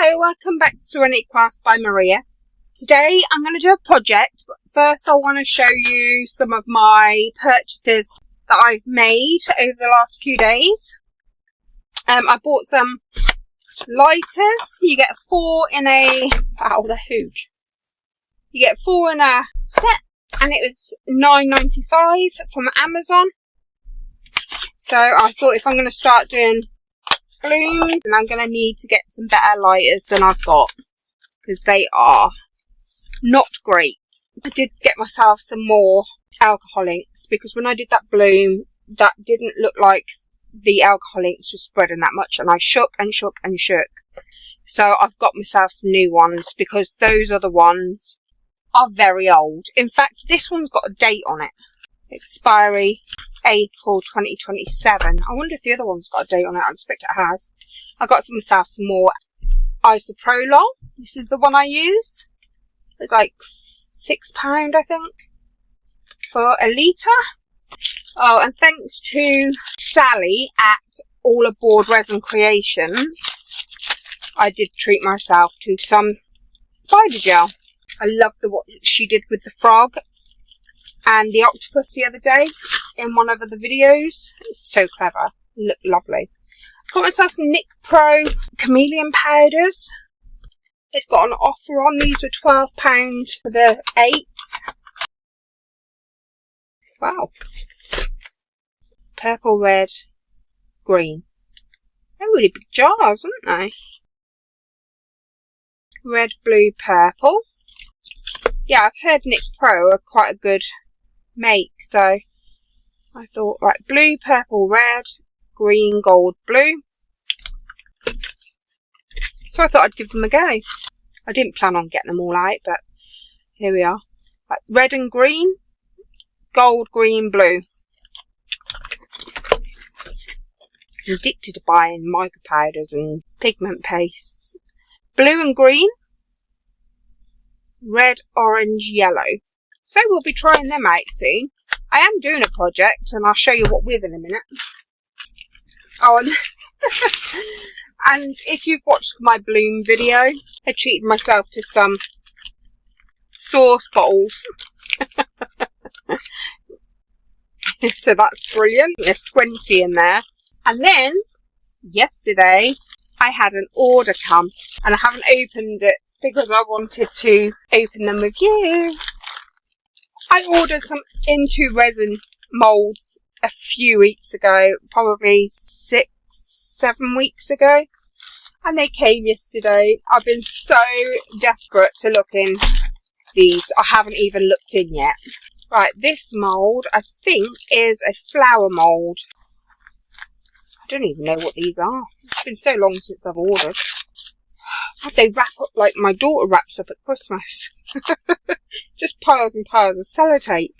Hello, welcome back to Serenity Crafts by Maria. Today I'm going to do a project, but first I want to show you some of my purchases that I've made over the last few days. I bought some lighters. You get 4 in a... wow, they're huge. You get 4 in a set, and it was $9.95 from Amazon. So I thought if I'm going to start doing blooms, and I'm going to need to get some better lighters than I've got, because they are not great. I did get myself some more alcohol inks, because when I did that bloom, that didn't look like the alcohol inks were spreading that much, and I shook and shook and shook. So I've got myself some new ones, because those other ones are very old. In fact, this one's got a date on it. Expiry April 2027. I wonder if the other one's got a date on it. I expect it has. I got myself some more isopropyl. This is the one I use. It's like £6, I think, for a litre. Oh, and thanks to Sally at All Aboard Resin Creations, I did treat myself to some spider gel. I loved what she did with the frog and the octopus the other day in one of the videos. It's so clever. Look lovely. Got myself some Nick Pro chameleon powders. They've got an offer on. These were £12 for the 8. Wow. Purple, red, green. They're really big jars, aren't they? Red, blue, purple. Yeah, I've heard Nick Pro are quite a good make, so I thought, right, blue, purple, red, green, gold, blue. So I thought I'd give them a go. I didn't plan on getting them all out, but here we are. Right, red and green, gold, green, blue. I'm addicted to buying mica powders and pigment pastes. Blue and green, red, orange, yellow. So we'll be trying them out soon. I am doing a project, and I'll show you what with in a minute. Oh, and, and if you've watched my bloom video, I treated myself to some sauce bottles. So that's brilliant. There's 20 in there. And then, yesterday, I had an order come, and I haven't opened it because I wanted to open them with you. I ordered some Into Resin moulds a few weeks ago, probably 6-7 weeks ago, and they came yesterday. I've been so desperate to look in these. I haven't even looked in yet. Right, this mould I think is a flower mould. I don't even know what these are. It's been so long since I've ordered. They wrap up like my daughter wraps up at Christmas. Just piles and piles of sellotape.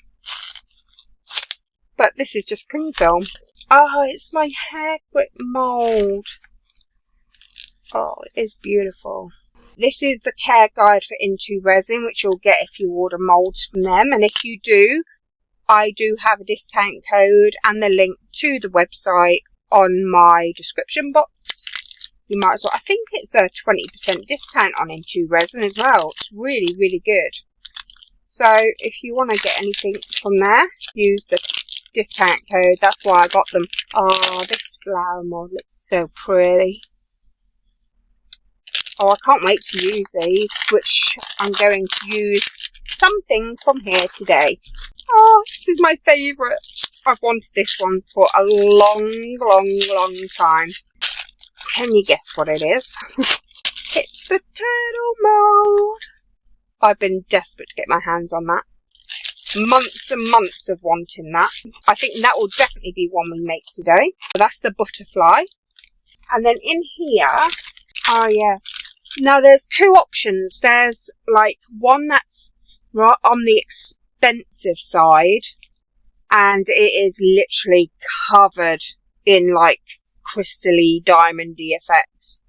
But this is just cling film. Oh, it's my hair grip mould. Oh, it is beautiful. This is the care guide for Into Resin, which you'll get if you order moulds from them. And if you do, I do have a discount code and the link to the website on my description box. You might as well. I think it's a 20% discount on Into Resin as well. It's really, really good. So if you want to get anything from there, use the discount code. That's why I got them. Oh, this flower mold looks so pretty. Oh, I can't wait to use these, which I'm going to use something from here today. Oh, this is my favourite. I've wanted this one for a long time. Can you guess what it is? It's the turtle mould. I've been desperate to get my hands on that. Months and months of wanting that. I think that will definitely be one we make today. So that's the butterfly. And then in here, oh yeah. Now there's 2 options. There's like one that's right on the expensive side, and it is literally covered in like crystally diamondy effects,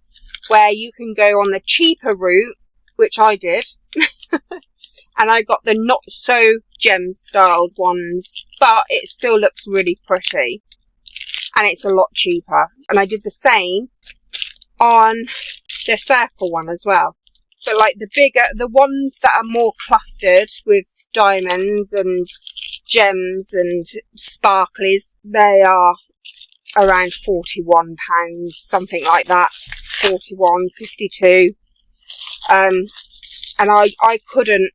where you can go on the cheaper route, which I did, and I got the not so gem styled ones, but it still looks really pretty and it's a lot cheaper. And I did the same on the circle one as well. But like the ones that are more clustered with diamonds and gems and sparklies, they are around £41, something like that. 41, 52. And I couldn't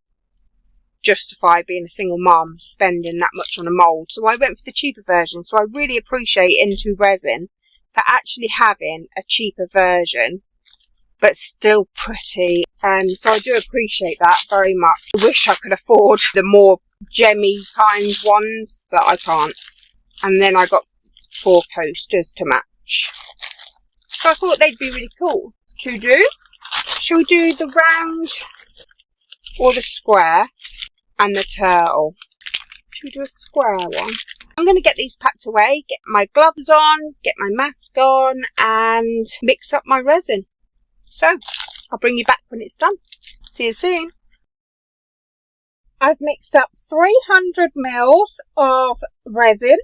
justify being a single mum spending that much on a mould, so I went for the cheaper version. So I really appreciate Into Resin for actually having a cheaper version but still pretty, so I do appreciate that very much. I wish I could afford the more gemmy kind ones, but I can't. And then I got 4 coasters to match, so I thought they'd be really cool to do. Shall we do the round or the square and the turtle? Should we do a square one? I'm going to get these packed away, get my gloves on, get my mask on, and mix up my resin. So, I'll bring you back when it's done. See you soon. I've mixed up 300 mils of resin.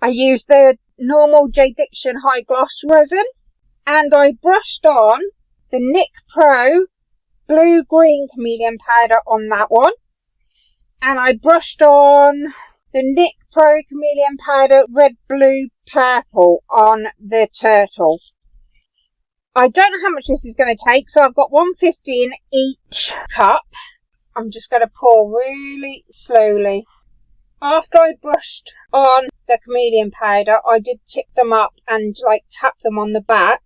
I used the normal J Diction High Gloss resin, and I brushed on the NYX Pro Blue Green Chameleon powder on that one, and I brushed on the NYX Pro Chameleon powder Red Blue Purple on the turtle. I don't know how much this is going to take, so I've got 150 in each cup. I'm just going to pour really slowly. After I brushed on the chameleon powder, I did tip them up and tap them on the back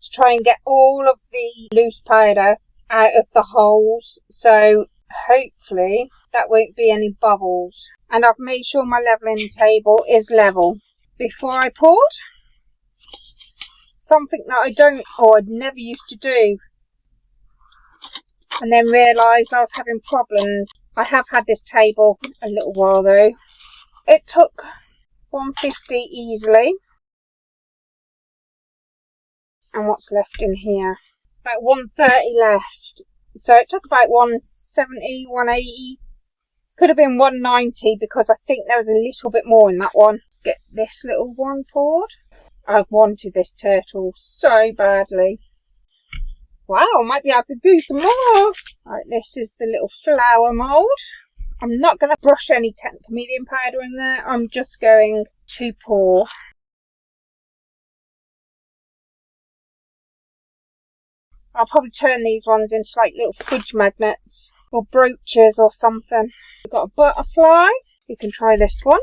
to try and get all of the loose powder out of the holes. So hopefully that won't be any bubbles. And I've made sure my leveling table is level before I poured. Something that I'd never used to do, and then realised I was having problems. I have had this table a little while though. It took 150 easily. And what's left in here? About 130 left. So it took about 170, 180. Could have been 190 because I think there was a little bit more in that one. Get this little one poured. I've wanted this turtle so badly. Wow, I might be able to do some more. Right, this is the little flower mould. I'm not going to brush any chameleon powder in there. I'm just going to pour. I'll probably turn these ones into little fridge magnets or brooches or something. We've got a butterfly. You can try this one.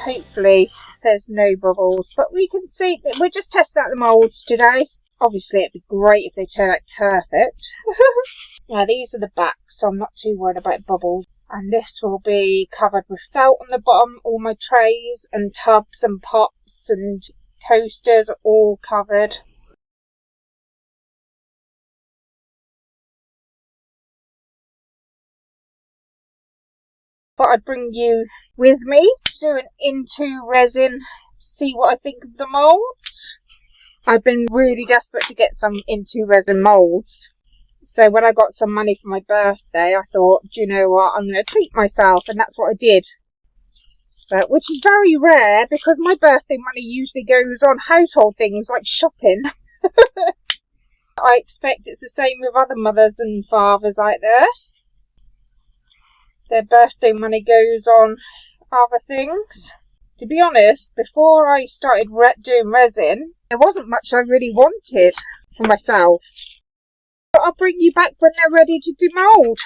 Hopefully there's no bubbles, but we can see that we're just testing out the moulds today. Obviously it'd be great if they turn out perfect. Now these are the backs, so I'm not too worried about bubbles. And this will be covered with felt on the bottom. All my trays and tubs and pots and coasters are all covered. Thought I'd bring you with me to do an Into Resin to see what I think of the moulds. I've been really desperate to get some Into Resin moulds. So when I got some money for my birthday, I thought, do you know what, I'm going to treat myself, and that's what I did. But which is very rare because my birthday money usually goes on household things like shopping. I expect it's the same with other mothers and fathers out there. Their birthday money goes on other things. To be honest, before I started doing resin, there wasn't much I really wanted for myself. But I'll bring you back when they're ready to demould.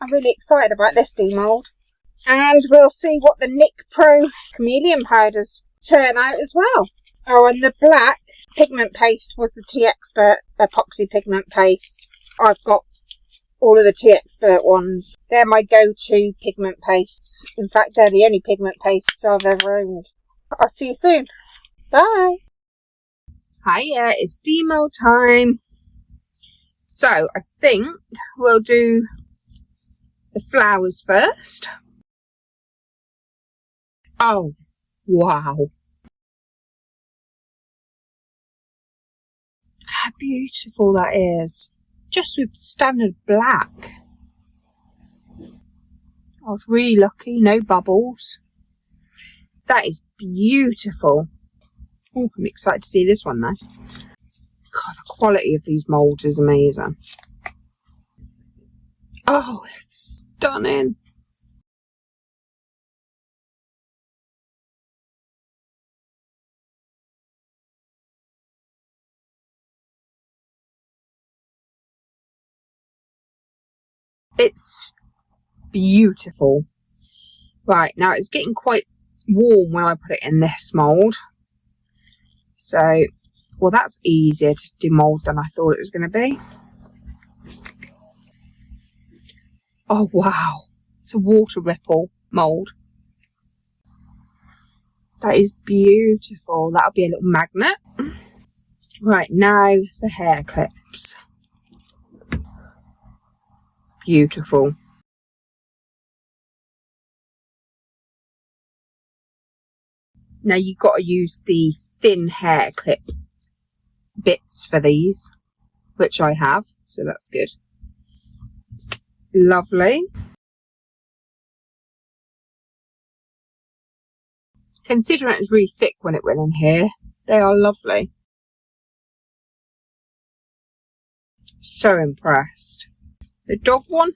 I'm really excited about this demould. And we'll see what the NYX Pro Chameleon powders turn out as well. Oh, and the black pigment paste was the T-Expert epoxy pigment paste. I've got all of the Tea Expert ones. They're my go-to pigment pastes. In fact, they're the only pigment pastes I've ever owned. I'll see you soon. Bye. Hiya, it's demo time. So I think we'll do the flowers first. Oh, wow. How beautiful that is. Just with standard black. I was really lucky, no bubbles. That is beautiful. Oh, I'm excited to see this one now. God, the quality of these moulds is amazing. Oh, it's stunning. It's beautiful. Right, now it's getting quite warm when I put it in this mould. So, well, that's easier to demould than I thought it was going to be. Oh, wow. It's a water ripple mould. That is beautiful. That'll be a little magnet. Right, now the hair clips. Beautiful. Now you've got to use the thin hair clip bits for these, which I have, so that's good. Lovely. Considering it was really thick when it went in here, they are lovely. So impressed. The dog one.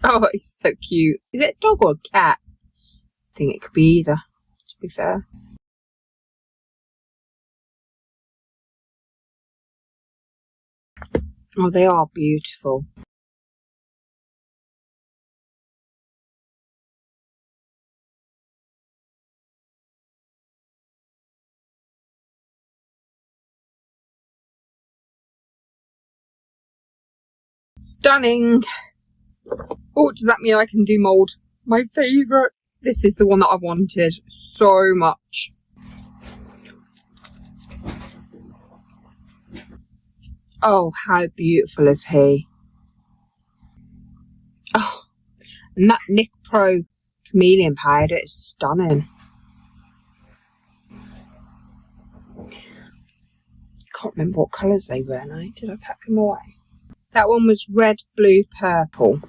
Oh, it's so cute. Is it a dog or a cat? I think it could be either, to be fair. Oh, they are beautiful. Stunning. Oh, does that mean I can demould my favourite? This is the one that I wanted so much. Oh, how beautiful is he? Oh, and that Nick Pro Chameleon powder is stunning. Can't remember what colours they were now. Did I pack them away? That one was red, blue, purple.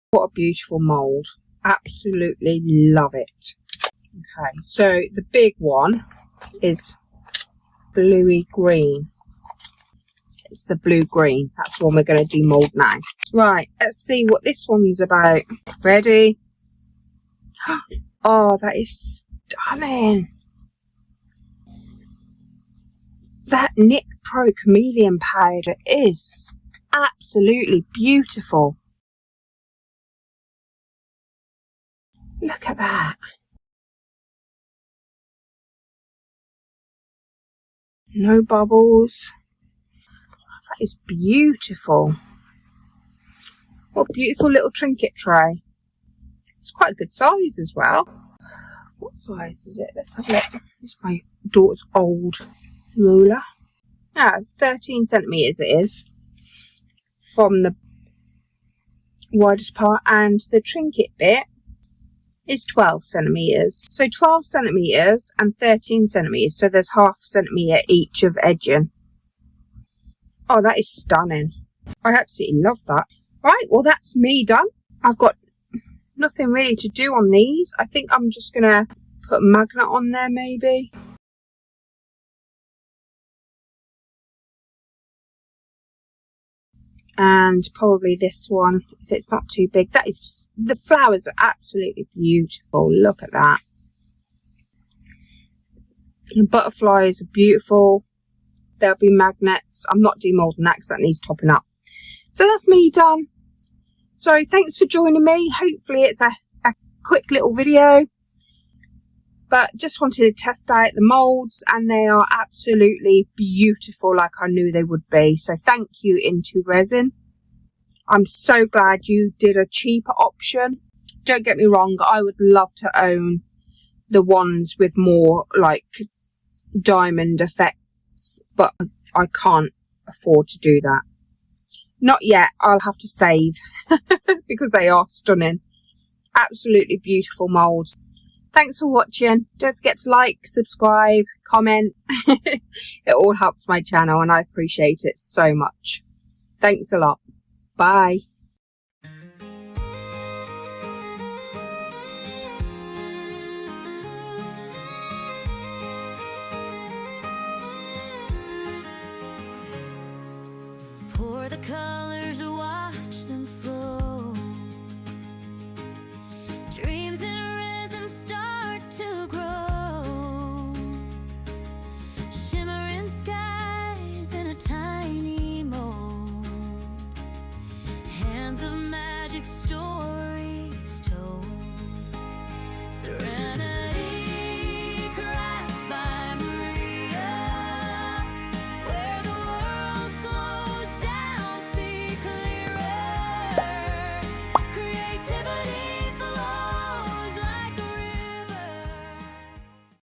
What a beautiful mould. Absolutely love it. Okay, so the big one is bluey green. It's the blue green. That's the one we're going to demould now. Right, let's see what this one's about. Ready? Oh, that is stunning. That Nick Pro Chameleon powder is absolutely beautiful. Look at that. No bubbles. That is beautiful. What a beautiful little trinket tray. It's quite a good size as well. What size is it? Let's have a look. It's my daughter's old ruler. Ah, it's 13 centimetres it is from the widest part, and the trinket bit is 12 centimetres. So 12 centimetres and 13 centimetres, so there's half a centimetre each of edging. Oh, that is stunning. I absolutely love that. Right, well that's me done. I've got nothing really to do on these. I think I'm just going to put a magnet on there maybe. And probably this one, if it's not too big. That is, the flowers are absolutely beautiful. Look at that. The butterflies are beautiful. There'll be magnets. I'm not demoulding that because that needs topping up. So that's me done. So thanks for joining me. Hopefully it's a quick little video. But just wanted to test out the moulds, and they are absolutely beautiful, like I knew they would be. So thank you, Into Resin. I'm so glad you did a cheaper option. Don't get me wrong, I would love to own the ones with more like diamond effects, but I can't afford to do that. Not yet. I'll have to save because they are stunning. Absolutely beautiful moulds. Thanks for watching. Don't forget to like, subscribe, comment. It all helps my channel and I appreciate it so much. Thanks a lot. Bye. Pour the color